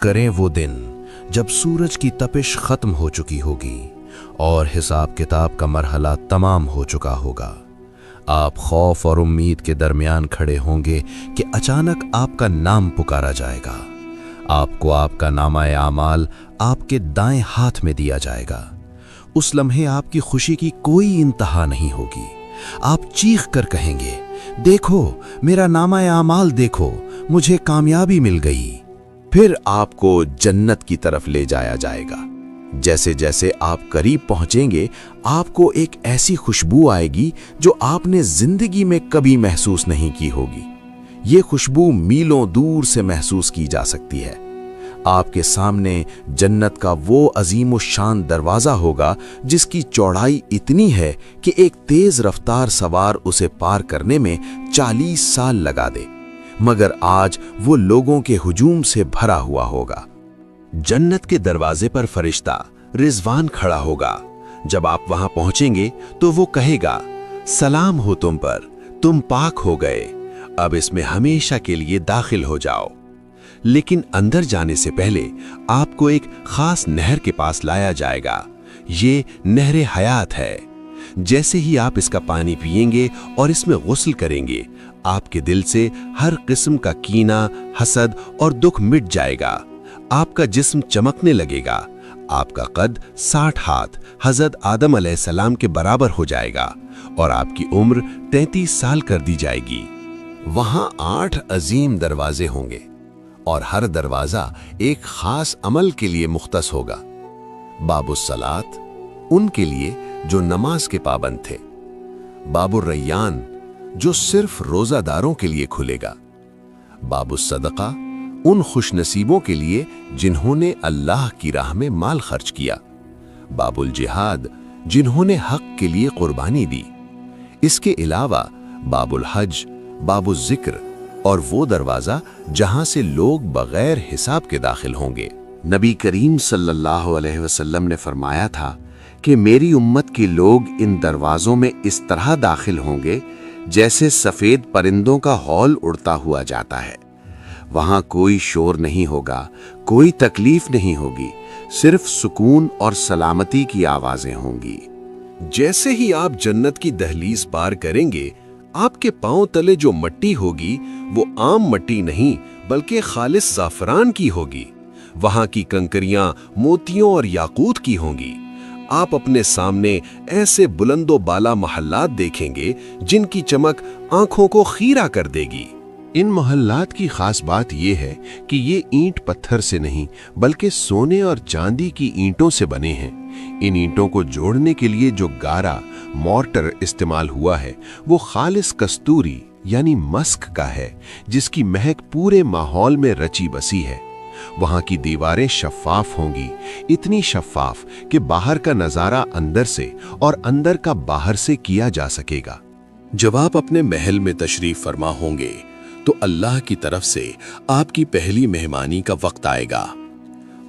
کریں وہ دن جب سورج کی تپش ختم ہو چکی ہوگی اور حساب کتاب کا مرحلہ تمام ہو چکا ہوگا۔ آپ خوف اور امید کے درمیان کھڑے ہوں گے کہ اچانک آپ کا نام پکارا جائے گا۔ آپ کو آپ کا نامہ اعمال آپ کے دائیں ہاتھ میں دیا جائے گا۔ اس لمحے آپ کی خوشی کی کوئی انتہا نہیں ہوگی۔ آپ چیخ کر کہیں گے، دیکھو میرا نامہ اعمال دیکھو، مجھے کامیابی مل گئی۔ پھر آپ کو جنت کی طرف لے جایا جائے گا۔ جیسے جیسے آپ قریب پہنچیں گے، آپ کو ایک ایسی خوشبو آئے گی جو آپ نے زندگی میں کبھی محسوس نہیں کی ہوگی۔ یہ خوشبو میلوں دور سے محسوس کی جا سکتی ہے۔ آپ کے سامنے جنت کا وہ عظیم الشان دروازہ ہوگا جس کی چوڑائی اتنی ہے کہ ایک تیز رفتار سوار اسے پار کرنے میں 40 سال لگا دے، مگر آج وہ لوگوں کے ہجوم سے بھرا ہوا ہوگا۔ جنت کے دروازے پر فرشتہ رضوان کھڑا ہوگا۔ جب آپ وہاں پہنچیں گے تو وہ کہے گا، سلام ہو تم پر، تم پاک ہو گئے، اب اس میں ہمیشہ کے لیے داخل ہو جاؤ۔ لیکن اندر جانے سے پہلے آپ کو ایک خاص نہر کے پاس لایا جائے گا۔ یہ نہر حیات ہے۔ جیسے ہی آپ اس کا پانی پئیں گے اور اس میں غسل کریں گے، آپ کے دل سے ہر قسم کا کینہ، حسد اور دکھ مٹ جائے گا۔ آپ کا جسم چمکنے لگے گا۔ آپ کا قد 60 ہاتھ حضرت آدم علیہ السلام کے برابر ہو جائے گا اور آپ کی عمر 33 سال کر دی جائے گی۔ وہاں 8 عظیم دروازے ہوں گے اور ہر دروازہ ایک خاص عمل کے لیے مختص ہوگا۔ باب الصلاۃ ان کے لیے جو نماز کے پابند تھے، باب الریان جو صرف روزہ داروں کے لیے کھلے گا، باب الصدقہ ان خوش نصیبوں کے لیے جنہوں نے اللہ کی راہ میں مال خرچ کیا، باب الجہاد جنہوں نے حق کے لیے قربانی دی۔ اس کے علاوہ باب الحج، باب الذکر اور وہ دروازہ جہاں سے لوگ بغیر حساب کے داخل ہوں گے۔ نبی کریم صلی اللہ علیہ وسلم نے فرمایا تھا کہ میری امت کے لوگ ان دروازوں میں اس طرح داخل ہوں گے جیسے سفید پرندوں کا ہول اڑتا ہوا جاتا ہے۔ وہاں کوئی شور نہیں ہوگا، کوئی تکلیف نہیں ہوگی، صرف سکون اور سلامتی کی آوازیں ہوں گی۔ جیسے ہی آپ جنت کی دہلیز پار کریں گے، آپ کے پاؤں تلے جو مٹی ہوگی وہ عام مٹی نہیں بلکہ خالص زعفران کی ہوگی۔ وہاں کی کنکریاں موتیوں اور یاقوت کی ہوں گی۔ آپ اپنے سامنے ایسے بلند و بالا محلات دیکھیں گے جن کی چمک آنکھوں کو خیرہ کر دے گی۔ ان محلات کی خاص بات یہ ہے کہ یہ اینٹ پتھر سے نہیں بلکہ سونے اور چاندی کی اینٹوں سے بنے ہیں۔ ان اینٹوں کو جوڑنے کے لیے جو گارا مورٹر استعمال ہوا ہے وہ خالص کستوری یعنی مسک کا ہے، جس کی مہک پورے ماحول میں رچی بسی ہے۔ وہاں کی دیواریں شفاف ہوں گی، اتنی شفاف کہ باہر کا نظارہ اندر سے اور اندر کا باہر سے کیا جا سکے گا۔ جب آپ اپنے محل میں تشریف فرما ہوں گے تو اللہ کی طرف سے آپ کی پہلی مہمانی کا وقت آئے گا۔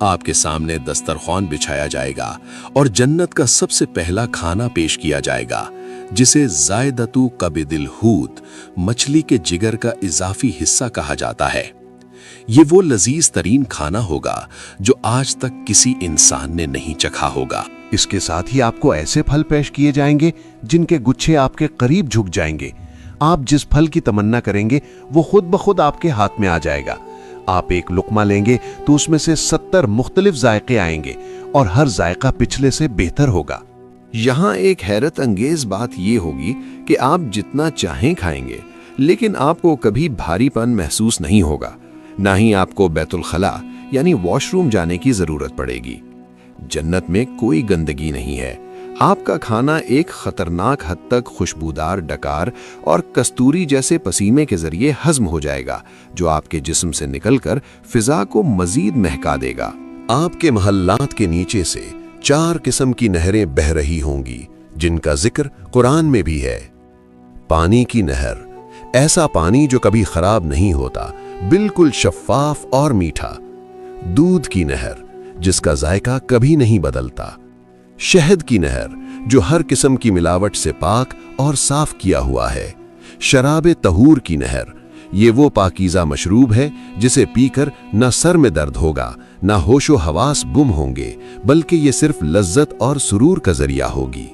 آپ کے سامنے دسترخوان بچھایا جائے گا اور جنت کا سب سے پہلا کھانا پیش کیا جائے گا، جسے زائدتو قبض الحوت، مچھلی کے جگر کا اضافی حصہ کہا جاتا ہے۔ یہ وہ لذیذ ترین کھانا ہوگا جو آج تک کسی انسان نے نہیں چکھا ہوگا۔ اس کے ساتھ ہی آپ کو ایسے پھل پیش کیے جائیں گے جن کے گچھے آپ کے قریب جھک جائیں گے۔ آپ جس پھل کی تمنا کریں گے وہ خود بخود آپ کے ہاتھ میں آ جائے گا۔ آپ ایک لقمہ لیں گے تو اس میں سے 70 مختلف ذائقے آئیں گے اور ہر ذائقہ پچھلے سے بہتر ہوگا۔ یہاں ایک حیرت انگیز بات یہ ہوگی کہ آپ جتنا چاہیں کھائیں گے، لیکن آپ کو کبھی بھاری پن محسوس نہیں ہوگا، نہ ہی آپ کو بیت الخلا یعنی واش روم جانے کی ضرورت پڑے گی۔ جنت میں کوئی گندگی نہیں ہے۔ آپ کا کھانا ایک خطرناک حد تک خوشبودار ڈکار اور کستوری جیسے پسینے کے ذریعے ہضم ہو جائے گا، جو آپ کے جسم سے نکل کر فضا کو مزید مہکا دے گا۔ آپ کے محلات کے نیچے سے 4 قسم کی نہریں بہہ رہی ہوں گی، جن کا ذکر قرآن میں بھی ہے۔ پانی کی نہر، ایسا پانی جو کبھی خراب نہیں ہوتا، بالکل شفاف اور میٹھا۔ دودھ کی نہر، جس کا ذائقہ کبھی نہیں بدلتا۔ شہد کی نہر، جو ہر قسم کی ملاوٹ سے پاک اور صاف کیا ہوا ہے۔ شراب طہور کی نہر، یہ وہ پاکیزہ مشروب ہے جسے پی کر نہ سر میں درد ہوگا، نہ ہوش و حواس گم ہوں گے، بلکہ یہ صرف لذت اور سرور کا ذریعہ ہوگی۔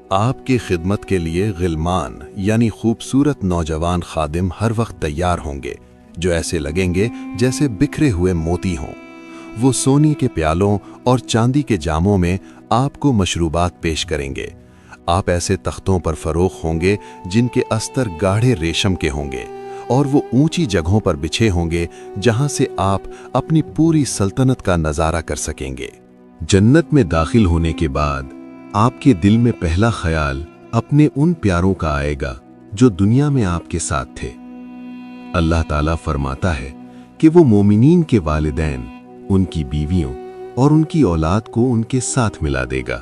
آپ کی خدمت کے لیے غلمان یعنی خوبصورت نوجوان خادم ہر وقت تیار ہوں گے، جو ایسے لگیں گے جیسے بکھرے ہوئے موتی ہوں۔ وہ سونے کے پیالوں اور چاندی کے جاموں میں آپ کو مشروبات پیش کریں گے۔ آپ ایسے تختوں پر فروخت ہوں گے جن کے استر گاڑھے ریشم کے ہوں گے، اور وہ اونچی جگہوں پر بچھے ہوں گے جہاں سے آپ اپنی پوری سلطنت کا نظارہ کر سکیں گے۔ جنت میں داخل ہونے کے بعد آپ کے دل میں پہلا خیال اپنے ان پیاروں کا آئے گا جو دنیا میں آپ کے ساتھ تھے۔ اللہ تعالیٰ فرماتا ہے کہ وہ مومنین کے والدین، ان کی بیویوں اور ان کی اولاد کو ان کے ساتھ ملا دے گا۔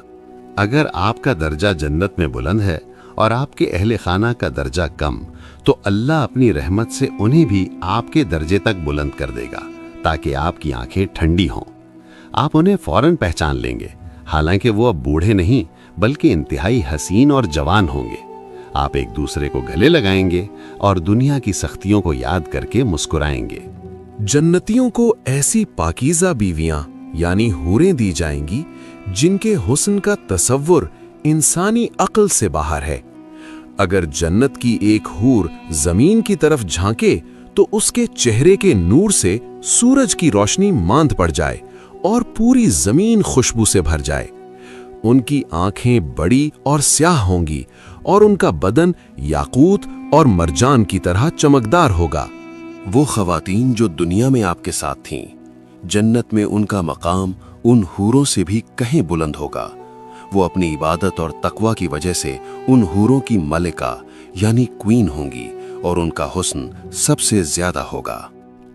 اگر آپ کا درجہ جنت میں بلند ہے اور آپ کے اہل خانہ کا درجہ کم، تو اللہ اپنی رحمت سے انہیں بھی آپ کے درجے تک بلند کر دے گا تاکہ آپ کی آنکھیں ٹھنڈی ہوں۔ آپ انہیں فوراً پہچان لیں گے، حالانکہ وہ اب بوڑھے نہیں بلکہ انتہائی حسین اور جوان ہوں گے۔ آپ ایک دوسرے کو گلے لگائیں گے اور دنیا کی سختیوں کو یاد کر کے مسکرائیں گے۔ جنتیوں کو ایسی پاکیزہ بیویاں یعنی حوریں دی جائیں گی جن کے حسن کا تصور انسانی عقل سے باہر ہے۔ اگر جنت کی ایک حور زمین کی طرف جھانکے تو اس کے چہرے کے نور سے سورج کی روشنی ماند پڑ جائے اور پوری زمین خوشبو سے بھر جائے۔ ان کی آنکھیں بڑی اور سیاہ ہوں گی اور ان کا بدن یاقوت اور مرجان کی طرح چمکدار ہوگا۔ وہ خواتین جو دنیا میں آپ کے ساتھ تھیں، جنت میں ان کا مقام ان حوروں سے بھی کہیں بلند ہوگا۔ وہ اپنی عبادت اور تقوی کی وجہ سے ان حوروں کی ملکہ یعنی کوئین ہوں گی، اور ان کا حسن سب سے زیادہ ہوگا۔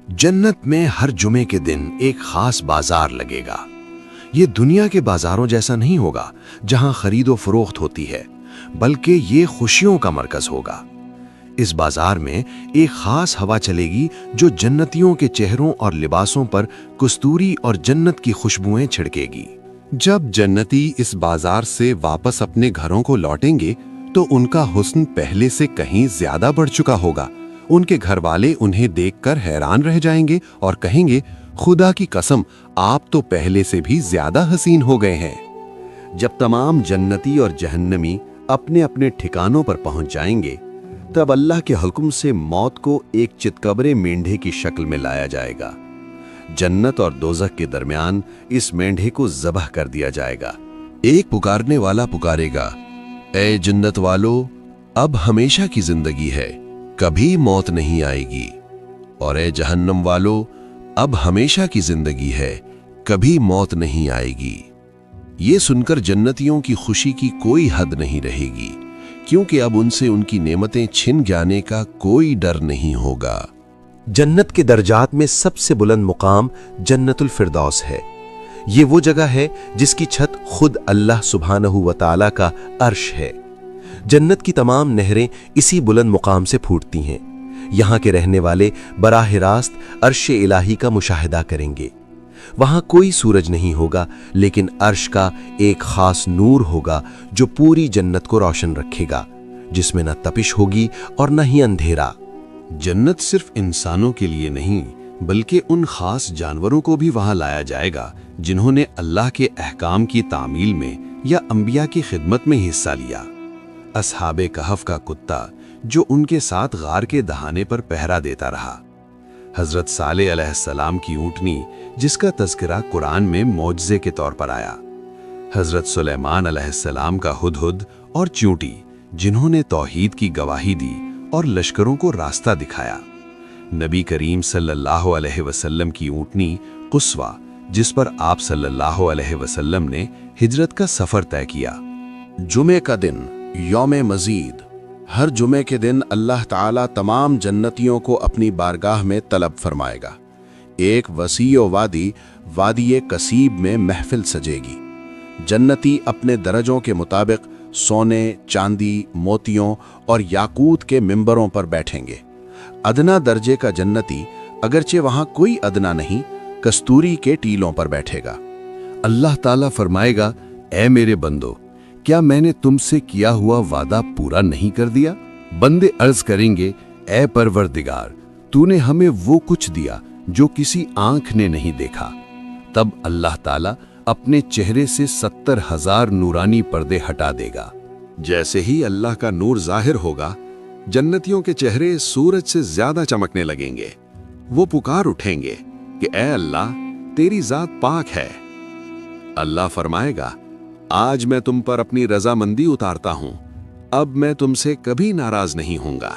جنت میں ہر جمعے کے دن ایک خاص بازار لگے گا۔ یہ دنیا کے بازاروں جیسا نہیں ہوگا جہاں خرید و فروخت ہوتی ہے، بلکہ یہ خوشیوں کا مرکز ہوگا۔ اس بازار میں ایک خاص ہوا چلے گی جو جنتیوں کے چہروں اور لباسوں پر کستوری اور جنت کی خوشبوئیں چھڑکے گی۔ جب جنتی اس بازار سے واپس اپنے گھروں کو لوٹیں گے تو ان کا حسن پہلے سے کہیں زیادہ بڑھ چکا ہوگا۔ ان کے گھر والے انہیں دیکھ کر حیران رہ جائیں گے اور کہیں گے، خدا کی قسم، آپ تو پہلے سے بھی زیادہ حسین ہو گئے ہیں۔ جب تمام جنتی اور جہنمی اپنے اپنے ٹھکانوں پر پہنچ جائیں گے، تب اللہ کے حکم سے موت کو ایک چتکبرے مینڈھے کی شکل میں لایا جائے گا۔ جنت اور دوزخ کے درمیان اس مینڈھے کو ذبح کر دیا جائے گا۔ ایک پکارنے والا پکارے گا، اے جنت والو، اب ہمیشہ کی زندگی ہے، کبھی موت نہیں آئے گی۔ اور اے جہنم والو، اب ہمیشہ کی زندگی ہے، کبھی موت نہیں آئے گی۔ یہ سن کر جنتیوں کی خوشی کی کوئی حد نہیں رہے گی، کیونکہ اب ان سے ان کی نعمتیں چھن جانے کا کوئی ڈر نہیں ہوگا۔ جنت کے درجات میں سب سے بلند مقام جنت الفردوس ہے۔ یہ وہ جگہ ہے جس کی چھت خود اللہ سبحانہ و تعالیٰ کا عرش ہے۔ جنت کی تمام نہریں اسی بلند مقام سے پھوٹتی ہیں۔ یہاں کے رہنے والے براہ راست عرش الہی کا مشاہدہ کریں گے۔ وہاں کوئی سورج نہیں ہوگا، لیکن عرش کا ایک خاص نور ہوگا جو پوری جنت کو روشن رکھے گا، جس میں نہ تپش ہوگی اور نہ ہی اندھیرا۔ جنت صرف انسانوں کے لیے نہیں بلکہ ان خاص جانوروں کو بھی وہاں لایا جائے گا جنہوں نے اللہ کے احکام کی تعمیل میں یا انبیاء کی خدمت میں حصہ لیا۔ اصحاب کہف کا کتا جو ان کے ساتھ غار کے دہانے پر پہرا دیتا رہا، حضرت صالح علیہ السلام کی اونٹنی جس کا تذکرہ قرآن میں معجزے کے طور پر آیا، حضرت سلیمان علیہ السلام کا ہدہد اور چیونٹی جنہوں نے توحید کی گواہی دی اور لشکروں کو راستہ دکھایا، نبی کریم صلی اللہ علیہ وسلم کی اونٹنی قصوہ جس پر آپ صلی اللہ علیہ وسلم نے ہجرت کا سفر طے کیا۔ جمعے کا دن یوم مزید، ہر جمعے کے دن اللہ تعالیٰ تمام جنتیوں کو اپنی بارگاہ میں طلب فرمائے گا۔ ایک وسیع وادی کسیب میں محفل سجے گی۔ جنتی اپنے درجوں کے مطابق سونے، چاندی، موتیوں اور یاقوت کے ممبروں پر بیٹھیں گے۔ ادنا درجے کا جنتی، اگرچہ وہاں کوئی ادنا نہیں، کستوری کے ٹیلوں پر بیٹھے گا۔ اللہ تعالیٰ فرمائے گا، اے میرے بندو، کیا میں نے تم سے کیا ہوا وعدہ پورا نہیں کر دیا؟ بندے عرض کریں گے، اے پروردگار، तूने हमें वो कुछ दिया जो किसी आंख ने नहीं देखा। तब अल्लाह ताला अपने चेहरे से 70,000 नूरानी पर्दे हटा देगा। जैसे ही अल्लाह का नूर जाहिर होगा, जन्नतियों के चेहरे सूरज से ज्यादा चमकने लगेंगे। वो पुकार उठेंगे कि ऐ अल्लाह, तेरी जात पाक है। अल्लाह फरमाएगा, आज मैं तुम पर अपनी रजामंदी उतारता हूं, अब मैं तुमसे कभी नाराज नहीं होऊंगा।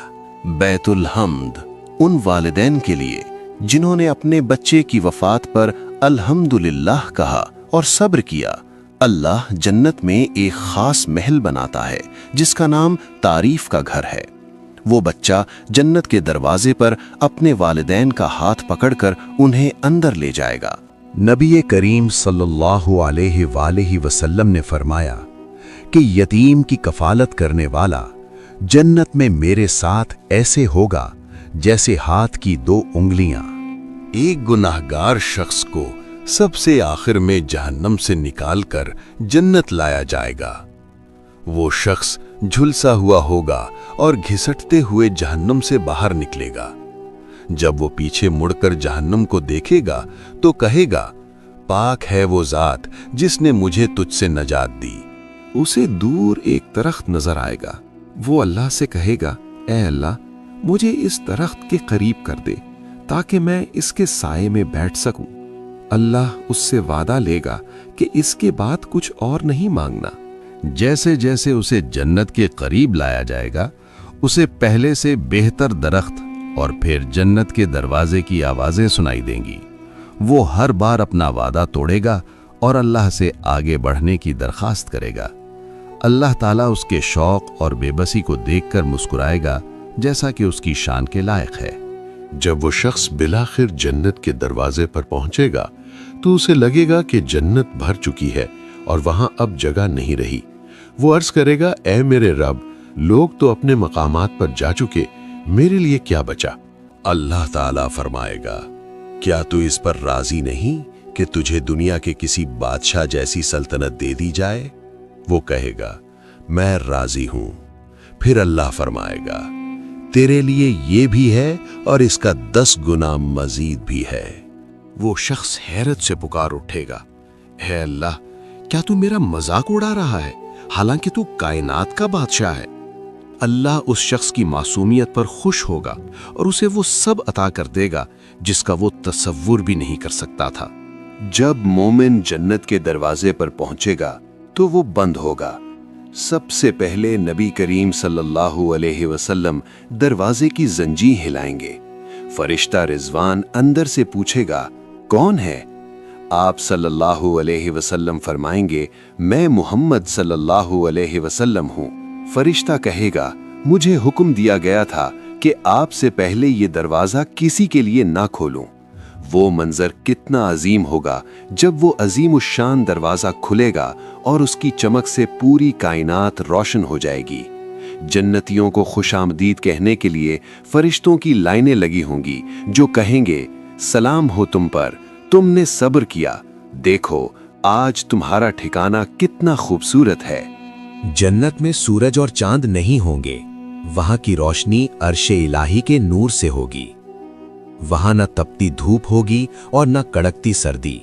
बैतुल हम्द उन वालिदैन के लिए जिन्होंने अपने बच्चे की वफात पर अल्हम्दुलिल्लाह कहा और सब्र किया। अल्लाह जन्नत में एक खास महल बनाता है जिसका नाम तारीफ का घर है। वो बच्चा जन्नत के दरवाजे पर अपने वालिदैन का हाथ पकड़कर उन्हें अंदर ले जाएगा। नबी करीम सल्लल्लाहु अलैहि वसल्लम ने फरमाया कि यतीम की कफालत करने वाला जन्नत में मेरे साथ ऐसे होगा जैसे हाथ की 2 उंगलियां। एक गुनाहगार शख्स को सबसे आखिर में जहन्नम से निकालकर जन्नत लाया जाएगा। वो शख्स झुलसा हुआ होगा और घिसटते हुए जहन्नम से बाहर निकलेगा। जब वो पीछे मुड़कर जहन्नम को देखेगा तो कहेगा, पाक है वो जात जिसने मुझे तुझसे नजात दी। उसे दूर एक दरख्त नजर आएगा। वो अल्लाह से कहेगा, ऐ अल्लाह, मुझे इस दरख्त के करीब कर दे ताकि मैं इसके साए में बैठ सकूं। अल्लाह उससे वादा लेगा कि इसके बाद कुछ और नहीं मांगना। जैसे जैसे उसे जन्नत के करीब लाया जाएगा, उसे पहले से बेहतर दरख्त और फिर जन्नत के दरवाजे की आवाजें सुनाई देंगी। वो हर बार अपना वादा तोड़ेगा और अल्लाह से आगे बढ़ने की दरखास्त करेगा। अल्लाह ताला उसके शौक और बेबसी को देखकर मुस्कुराएगा, जैसा कि उसकी शान के लायक है। जब वो शख्स बिलाखिर जन्नत के दरवाजे पर पहुंचेगा तो उसे लगेगा कि जन्नत भर चुकी है और वहां अब जगह नहीं रही। वो अर्ज करेगा, ऐ मेरे रब, लोग तो अपने मकामात पर जा चुके, मेरे लिए क्या बचा? अल्लाह ताला फरमाएगा, क्या तू इस पर राजी नहीं कि तुझे दुनिया के किसी बादशाह जैसी सल्तनत दे दी जाए? वो कहेगा, मैं राजी हूं। फिर अल्लाह फरमाएगा, तेरे लिए ये भी है और इसका 10 गुना मजीद भी है। वो शख्स हैरत से पुकार उठेगा, है अल्लाह, क्या तू मेरा मजाक उड़ा रहा है, हालांकि तू कायनात का बादशाह है। अल्लाह उस शख्स की मासूमियत पर खुश होगा और उसे वो सब अता कर देगा जिसका वो तसव्वुर भी नहीं कर सकता था। जब मोमिन जन्नत के दरवाजे पर पहुंचेगा तो वो बंद होगा। सबसे पहले नबी करीम सल्लल्लाहु अलैहि वसल्लम दरवाजे की जंजीर हिलाएंगे। फरिश्ता रिजवान अंदर से पूछेगा, कौन है? आप सल्लल्लाहु अलैहि वसल्लम फरमाएंगे, मैं मोहम्मद सल्लल्लाहु अलैहि वसल्लम हूँ। फरिश्ता कहेगा, मुझे हुक्म दिया गया था कि आपसे पहले ये दरवाजा किसी के लिए ना खोलूं। वो मंजर कितना अजीम होगा जब वो अजीम उशान दरवाजा खुलेगा और उसकी चमक से पूरी कायनात रोशन हो जाएगी। जन्नतियों को खुशामदीद कहने के लिए फरिश्तों की लाइनें लगी होंगी जो कहेंगे, सलाम हो तुम पर, तुमने सब्र किया, देखो आज तुम्हारा ठिकाना कितना खूबसूरत है। जन्नत में सूरज और चांद नहीं होंगे, वहां की रोशनी अर्शे इलाही के नूर से होगी। वहां न तपती धूप होगी और न कड़कती सर्दी।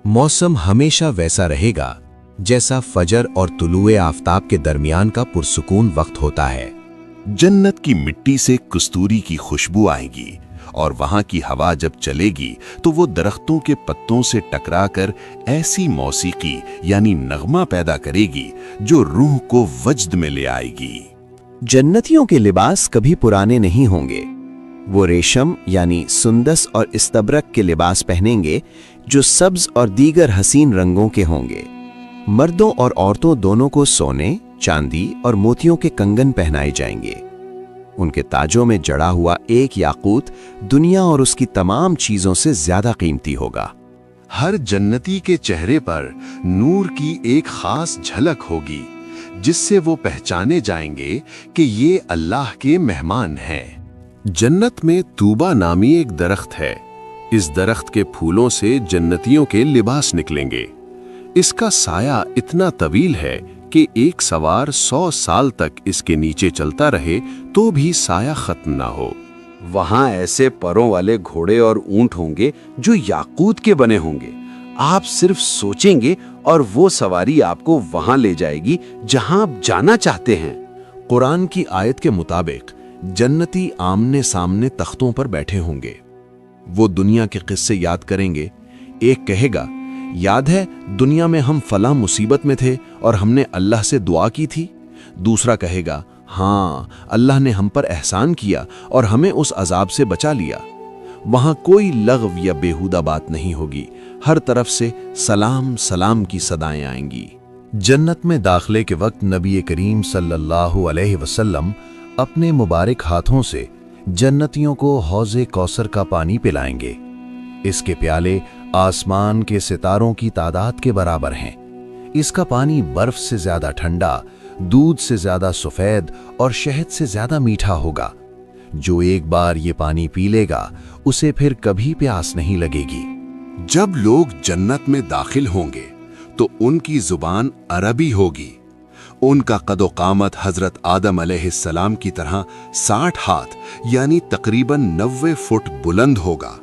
मौसम हमेशा वैसा रहेगा जैसा फजर और तुलुए आफताब के दरमियान का पुरसुकून वक्त होता है। जन्नत की मिट्टी से कस्तूरी की खुशबू आएगी और वहां की हवा जब चलेगी तो वो दरख्तों के पत्तों से टकराकर ऐसी मौसीकी यानी नगमा पैदा करेगी जो रूह को वजद में ले आएगी। जन्नतियों के लिबास कभी पुराने नहीं होंगे। वो रेशम यानी सुंदस और इस्तबरक के लिबास पहनेंगे जो सब्ज और दीगर हसीन रंगों के होंगे। मर्दों और औरतों दोनों को सोने, चांदी और मोतियों के कंगन पहनाए जाएंगे। उनके ताजों में जड़ा हुआ एक याकूत दुनिया और उसकी तमाम चीजों से ज्यादा कीमती होगा। हर जन्नती के चेहरे पर नूर की एक खास झलक होगी जिससे वो पहचाने जाएंगे कि ये अल्लाह के मेहमान हैं। जन्नत में तूबा नामी एक दरख्त है। इस दरख्त के फूलों से जन्नतियों के लिबास निकलेंगे। इसका साया इतना तवील है कि एक सवार 100 साल तक इसके नीचे चलता रहे तो भी साया खत्म ना हो। वहां ऐसे परों वाले घोड़े और ऊंट होंगे जो याकूत के बने होंगे। आप सिर्फ सोचेंगे और वो सवारी आपको वहां ले जाएगी जहां आप जाना चाहते हैं। कुरान की आयत के मुताबिक जन्नती आमने सामने तख्तों पर बैठे होंगे। वो दुनिया के किस्से याद करेंगे। एक कहेगा, याद है दुनिया में हम फला मुसीबत में थे और हमने अल्लाह से दुआ की थी। दूसरा कहेगा, हाँ, अल्लाह ने हम पर एहसान किया और हमें उस अजाब से बचा लिया। वहां कोई लग़व या बेहुदा बात नहीं होगी। हर तरफ से सलाम सलाम की सदाएं आएंगी। जन्नत में दाखिले के वक्त नबी करीम सल्लल्लाहु अलैहि वसल्लम अपने मुबारक हाथों से जन्नतियों को हौज़े कौसर का पानी पिलाएंगे। इसके प्याले आसमान के सितारों की तादाद के बराबर हैं। इसका पानी बर्फ से ज्यादा ठंडा, दूध से ज्यादा सफेद और शहद से ज्यादा मीठा होगा। जो एक बार ये पानी पी लेगा उसे फिर कभी प्यास नहीं लगेगी। जब लोग जन्नत में दाखिल होंगे तो उनकी जुबान अरबी होगी। उनका कदो कामत हजरत आदम अलैहिस्सलाम की तरह 60 हाथ यानी तकरीबन 90 फुट बुलंद होगा।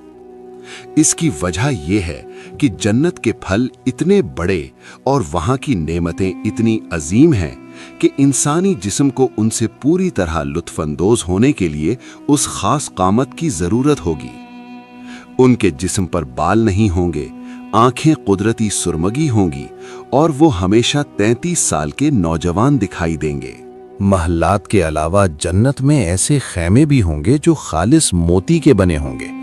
इसकी वजह यह है कि जन्नत के फल इतने बड़े और वहां की नेमतें इतनी अजीम हैं कि इंसानी जिस्म को उनसे पूरी तरह लुत्फानंदोज होने के लिए उस खास कामत की जरूरत होगी। उनके जिस्म पर बाल नहीं होंगे, आंखें कुदरती सुरमगी होंगी और वो हमेशा 33 साल के नौजवान दिखाई देंगे। महल्लात के अलावा जन्नत में ऐसे खैमे भी होंगे जो खालिस मोती के बने होंगे।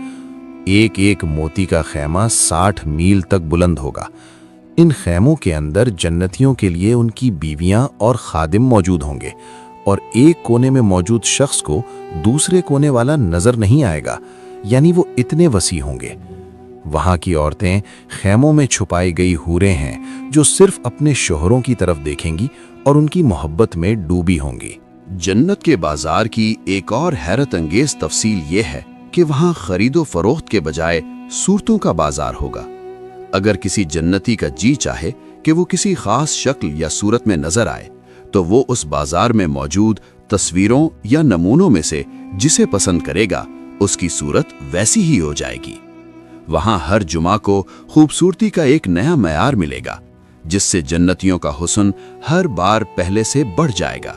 एक एक मोती का खैमा 60 मील तक बुलंद होगा। इन खैमों के अंदर जन्नतियों के लिए उनकी बीवियां और खादिम मौजूद होंगे और एक कोने में मौजूद शख्स को दूसरे कोने वाला नजर नहीं आएगा, यानी वो इतने वसी होंगे। वहां की औरतें खैमों में छुपाई गई हूरें हैं जो सिर्फ अपने शोहरों की तरफ देखेंगी और उनकी मोहब्बत में डूबी होंगी। जन्नत के बाजार की एक और हैरत अंगेज तफसील ये है कि वहां खरीदो फरोख्त के बजाय सूरतों का बाजार होगा। अगर किसी जन्नती का जी चाहे कि वो किसी खास शक्ल या सूरत में नजर आए तो वो उस बाजार में मौजूद तस्वीरों या नमूनों में से जिसे पसंद करेगा उसकी सूरत वैसी ही हो जाएगी। वहां हर जुमा को खूबसूरती का एक नया मयार मिलेगा जिससे जन्नतियों का हुस्न हर बार पहले से बढ़ जाएगा।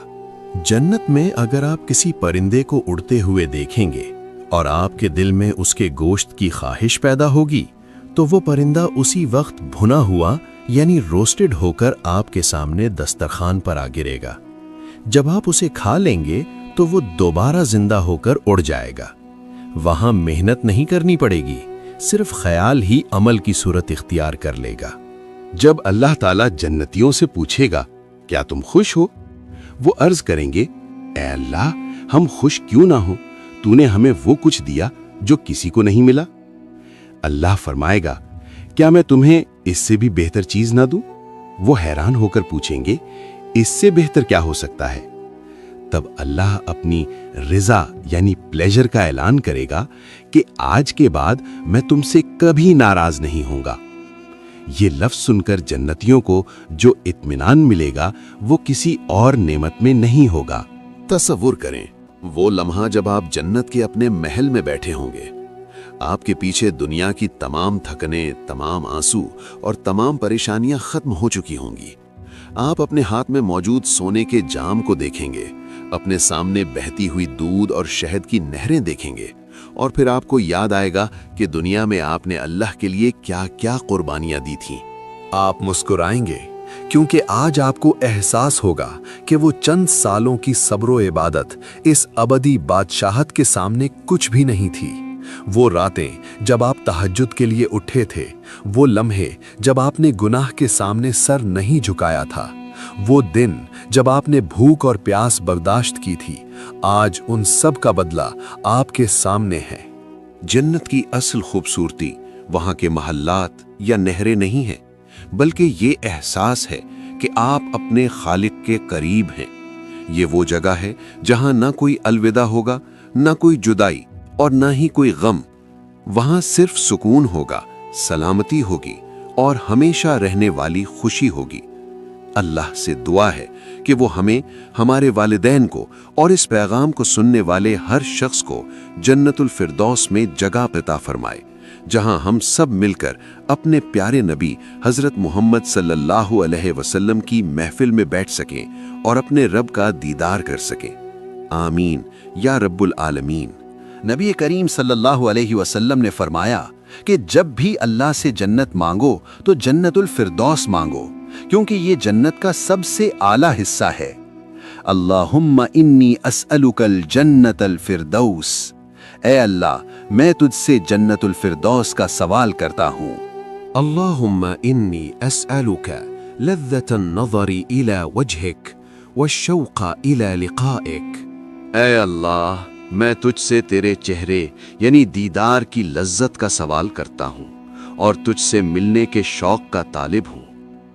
जन्नत में अगर आप किसी परिंदे को उड़ते हुए देखेंगे और आपके दिल में उसके गोश्त की ख्वाहिश पैदा होगी तो वो परिंदा उसी वक्त भुना हुआ यानी रोस्टेड होकर आपके सामने दस्तरखान पर आ गिरेगा। जब आप उसे खा लेंगे तो वो दोबारा जिंदा होकर उड़ जाएगा। वहां मेहनत नहीं करनी पड़ेगी, सिर्फ ख्याल ही अमल की सूरत इख्तियार कर लेगा। जब अल्लाह ताला जन्नतियों से पूछेगा, क्या तुम खुश हो? वो अर्ज करेंगे, ए अल्लाह, हम खुश क्यों ना हो? तूने हमें वो कुछ दिया जो किसी को नहीं मिला। अल्लाह फरमाएगा, क्या मैं तुम्हें इससे भी बेहतर चीज ना दूं? वो हैरान होकर पूछेंगे, इससे बेहतर क्या हो सकता है? तब अल्लाह अपनी रिजा यानी प्लेजर का ऐलान करेगा कि आज के बाद मैं तुमसे कभी नाराज नहीं होऊंगा। ये लफ्ज सुनकर जन्नतियों को जो इत्मीनान मिलेगा वो किसी और नेमत में नहीं होगा। तसव्वुर करें वो लम्हा जब आप जन्नत के अपने महल में बैठे होंगे। आपके पीछे दुनिया की तमाम थकने, तमाम आंसू और तमाम परेशानियां खत्म हो चुकी होंगी। आप अपने हाथ में मौजूद सोने के जाम को देखेंगे, अपने सामने बहती हुई दूध और शहद की नहरें देखेंगे और फिर आपको याद आएगा कि दुनिया में आपने अल्लाह के लिए क्या क्या कुर्बानियां दी थीं। आप मुस्कुराएंगे क्योंकि आज आपको एहसास होगा कि वो चंद सालों की सब्र इबादत इस अबदी बादशाहत के सामने कुछ भी नहीं थी। वो रातें जब आप तहज्जुद के लिए उठे थे, वो लम्हे जब आपने गुनाह के सामने सर नहीं झुकाया था, वो दिन जब आपने भूख और प्यास बर्दाश्त की थी, आज उन सब का बदला आपके सामने है। जन्नत की असल खूबसूरती वहां के महल्लात या नहरें नहीं है, बल्कि ये एहसास है कि आप अपने खालिक के करीब हैं। ये वो जगह है जहां ना कोई अलविदा होगा, ना कोई जुदाई और ना ही कोई गम। वहां सिर्फ सुकून होगा, सलामती होगी और हमेशा रहने वाली खुशी होगी। अल्लाह से दुआ है कि वो हमें, हमारे वालिदैन को और इस पैगाम को सुनने वाले हर शख्स को जन्नतुल फिरदौस में जगह अता फरमाए, जहां हम सब मिलकर अपने प्यारे नबी हजरत मोहम्मद सल्लल्लाहु अलैहि वसल्लम की महफिल में बैठ सकें और अपने रब का दीदार कर सकें। आमीन या रब्बुल आलमीन। नबी करीम सल्लल्लाहु अलैहि वसल्लम ने फरमाया कि जब भी अल्लाह से जन्नत मांगो तो जन्नतुल फिरदौस मांगो, क्योंकि ये जन्नत का सबसे आला हिस्सा है। अल्लाहुम्मा इन्नी अस्अलुकल जन्नतल फिरदौस, ए अल्लाह मैं तुझसे जन्नतुल फिरदौस का सवाल करता हूँ। अल्लाहुम्मा इन्नी अस्अलुका लज़्ज़तन नज़री इला वजहिक वश्शौक़ इला लिक़ाइक। ए अल्लाह मैं तुझसे तेरे चेहरे यानी दीदार की लज्जत का सवाल करता हूँ और तुझसे मिलने के शौक का तालिब हूँ।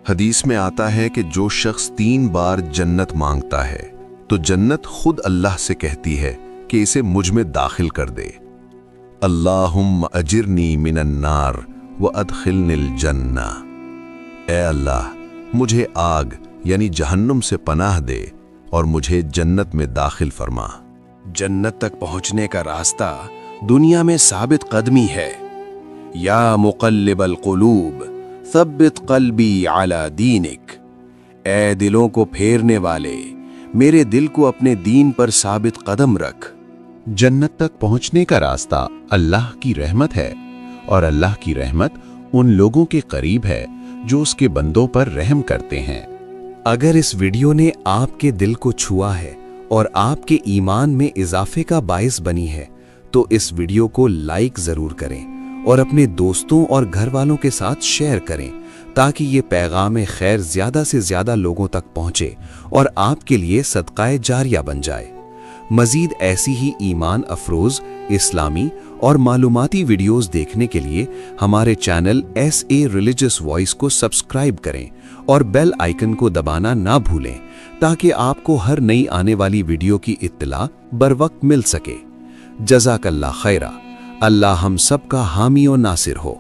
हदीस में आता है कि जो शख्स 3 बार जन्नत मांगता है तो जन्नत खुद अल्लाह से कहती है कि इसे मुझ में दाखिल कर दे। अल्लाहुम्मा अजिरनी मिनन नार व अदखिलनिल जन्ना। ए अल्लाह मुझे आग यानी जहन्नुम से पनाह दे और मुझे जन्नत में दाखिल फरमा। जन्नत तक पहुंचने का रास्ता दुनिया में साबित कदमी है। या मुक़ल्लिबल क़ुलूब सब्बित क़ल्बी अला दीनिक। ए दिलों को फेरने वाले, मेरे दिल को अपने दीन पर साबित कदम रख। जन्नत तक पहुंचने का रास्ता अल्लाह की रहमत है और अल्लाह की रहमत उन लोगों के करीब है जो उसके बंदों पर रहम करते हैं। अगर इस वीडियो ने आपके दिल को छुआ है और आपके ईमान में इजाफे का बाइस बनी है तो इस वीडियो को लाइक जरूर करें और अपने दोस्तों और घर वालों के साथ शेयर करें, ताकि ये पैगाम खैर ज्यादा से ज्यादा लोगों तक पहुंचे और आपके लिए सदकाए जारिया बन जाए। मजीद ऐसी ही ईमान अफरोज, इस्लामी और मालूमाती वीडियोस देखने के लिए हमारे चैनल SA रिलीजियस वॉइस को सब्सक्राइब करें और बेल आइकन को दबाना ना भूलें, ताकि आपको हर नई आने वाली वीडियो की इत्तला बरवक्त मिल सके। जज़ाकल्लाह खैरा। अल्लाह हम सब का हामी और नासिर हो।